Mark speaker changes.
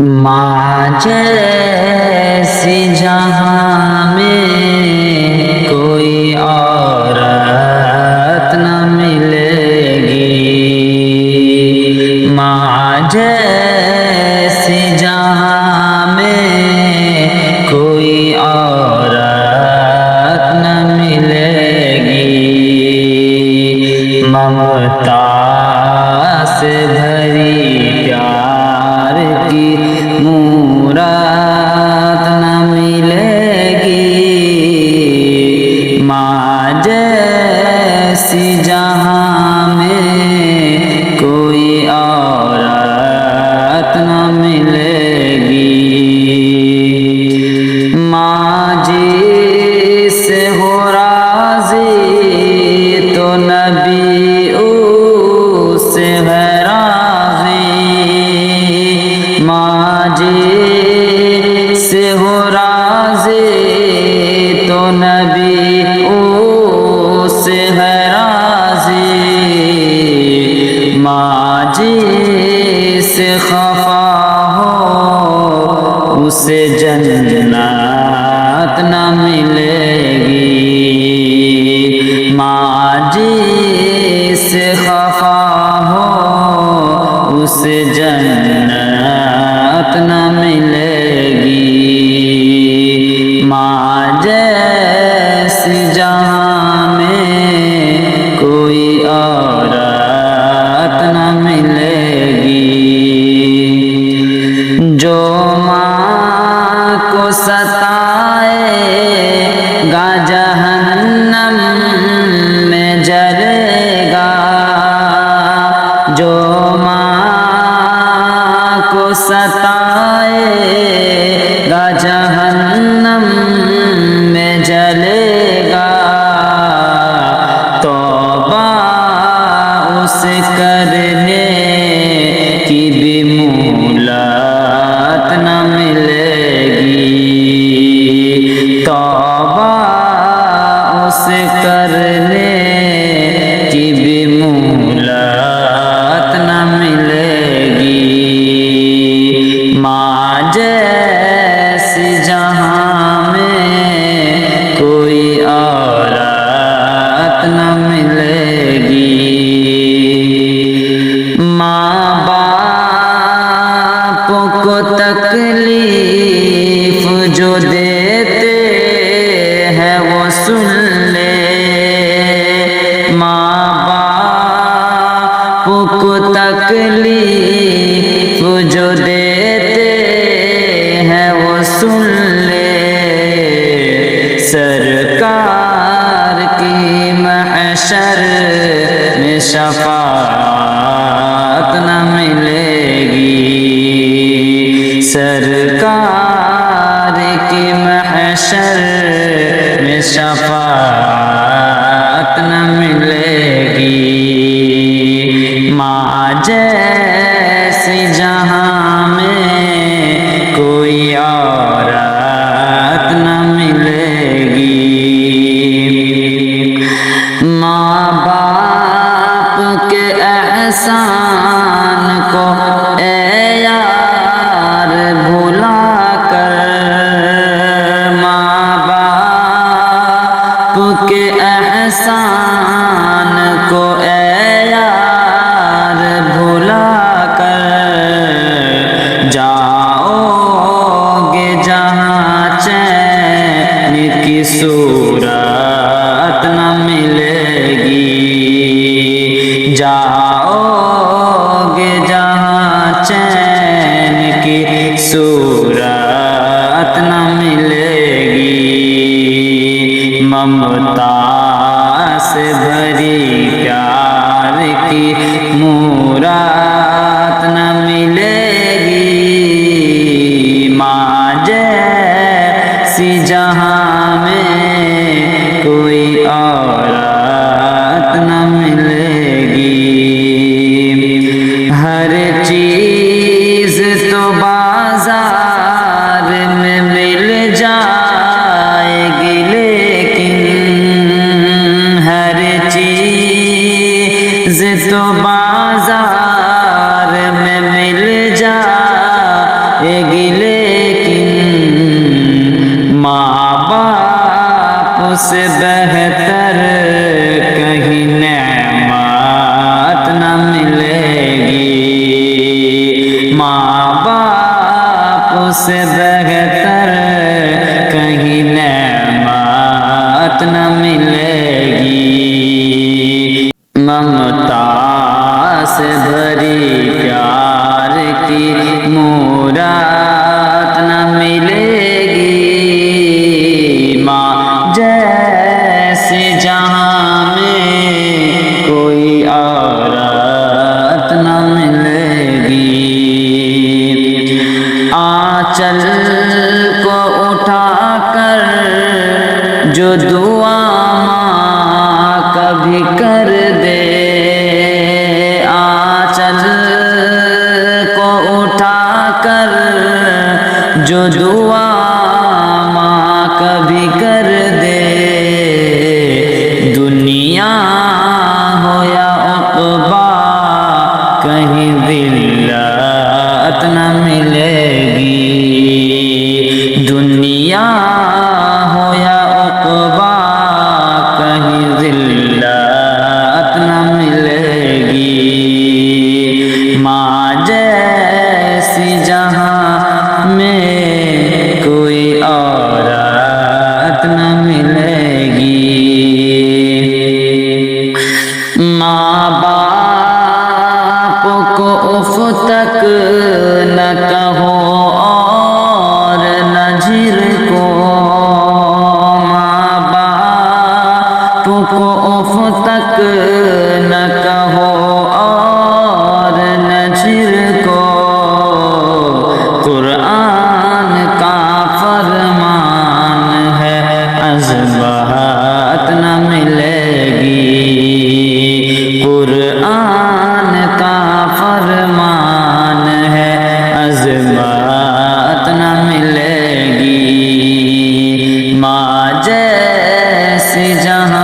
Speaker 1: माँ जैसी जहाँ में कोई औरत न मिलेगी। माँ जैसी जहाँ में कोई औरत न मिलेगी। ममता से भरी प्यार की मूरत न मिलेगी। माँ जैसी जहाँ में कोई औरत न मिलेगी। माँ जी से हो राज़ी तो नबी उससे है राज़ी। माँ जी से हो राज़ी तो नबी उससे है राज़ी। माँ जी से खफा हो उसे जन्नत न मिलेगी। माँ जी से खफा हो उसे जन्नत न मिलेगी। माँ जैसी जहाँ में कोई औरत न मिलेगी। जो माँ को सताएगा जहन्नम में जलेगा। जो माँ को सताएगा जहन्नम में जलेगा। तौबा उसे करने की भी मोहलत न मिलेगी। तौबा उसे करने की भी मोहलत न मिलेगी। माँ जैसी जहाँ में कोई औरत न मिलेगी। माँ बाप को तकलीफ जो देते हैं वो सुन ले। माँ बाप को तकलीफ जो देते हैं वो सुन ले। सरकार की महशर में शफाअत न मिलेगी। सरकार की महशर में शफाअत न मिलेगी। माँ जैसी जहाँ में कोई औरत न मिलेगी। माँ बाप के एहसान को ए यार भुला कर। माँ बाप के एहसान को ए यार भुला कर। जाओगे जहाँ चैन की सूरत न मिलेगी। जाओगे जहाँ चैन की सूरत न मिलेगी। ममता से भरी प्यार की मूरत न मिलेगी। माँ जैसी जहाँ में कोई औरत न मिलेगी। हर चीज़ तो बाजार में मिल जाएगी लेकिन हर चीज़ तो बाजार में मिल जाएगी سے بہتر کہیں نعمت نہ ملے گی، ماں باپ سے بہتر کہیں نعمت نہ ملے گی، ممتا سے بھری پیار کی مورات نہ ملے گی، ماں جیسی جہاں میں کوئی عورت نہ ملے گی، آنچل کو اٹھا کر جو دعا ماں کبھی کر دے، آنچل کو اٹھا کر جو دعا ماں کبھی کر دے، دنیا ہو یا عقبا کہیں ذلت نہ ملے گی، دنیا ہو یا عقبا کہیں ذلت نہ ملے گی، ماں جیسی جہاں میں کوئی عورت نہ ملے گی، ماں باپ کو اف تک نہ کہو اور نہ جھڑکو، ماں باپ کو اف تک نہ کہو اور نہ جھڑکو، قرآن کا فرمان ہے عظمت نہ ملے گی، قرآن کا فرمان ہے عظمت نہ ملے گی، ماں جیسی جہاں